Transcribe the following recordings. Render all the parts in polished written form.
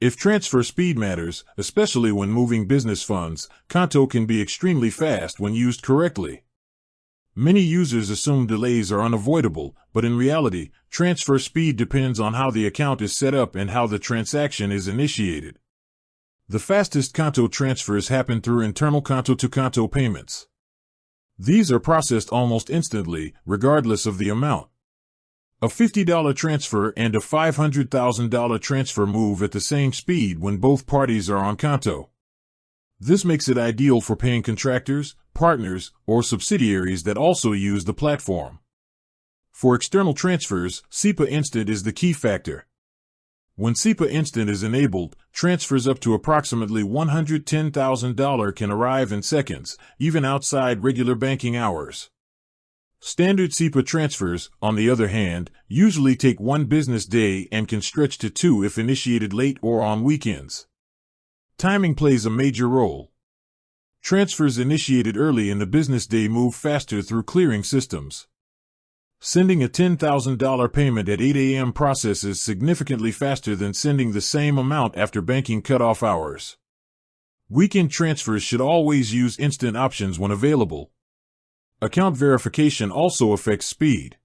If transfer speed matters, especially when moving business funds, qonto can be extremely fast when used correctly. Many users assume delays are unavoidable, but in reality, transfer speed depends on how the account is set up and how the transaction is initiated. The fastest qonto transfers happen through internal qonto-to-qonto payments. These are processed almost instantly, regardless of the amount. A $50 transfer and a $500,000 transfer move at the same speed when both parties are on qonto. This makes it ideal for paying contractors, partners, or subsidiaries that also use the platform. For external transfers, SEPA Instant is the key factor. When SEPA Instant is enabled, transfers up to approximately $110,000 can arrive in seconds, even outside regular banking hours. Standard SEPA transfers, on the other hand, usually take 1 business day and can stretch to 2 if initiated late or on weekends. Timing plays a major role. Transfers initiated early in the business day move faster through clearing systems. Sending a $10,000 payment at 8 a.m. processes significantly faster than sending the same amount after banking cutoff hours. Weekend transfers should always use instant options when available. Account verification also affects speed.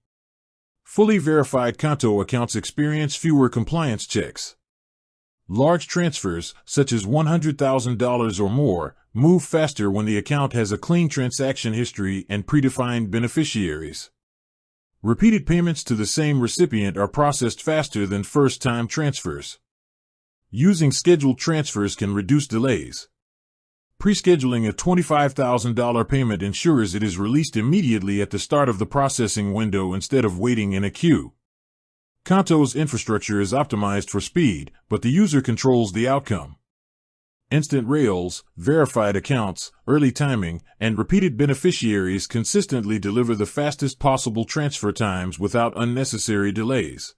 Fully verified qonto accounts experience fewer compliance checks. Large transfers, such as $100,000 or more, move faster when the account has a clean transaction history and predefined beneficiaries. Repeated payments to the same recipient are processed faster than first-time transfers. Using scheduled transfers can reduce delays. Pre-scheduling a $25,000 payment ensures it is released immediately at the start of the processing window instead of waiting in a queue. Qonto's infrastructure is optimized for speed, but the user controls the outcome. Instant rails, verified accounts, early timing, and repeated beneficiaries consistently deliver the fastest possible transfer times without unnecessary delays.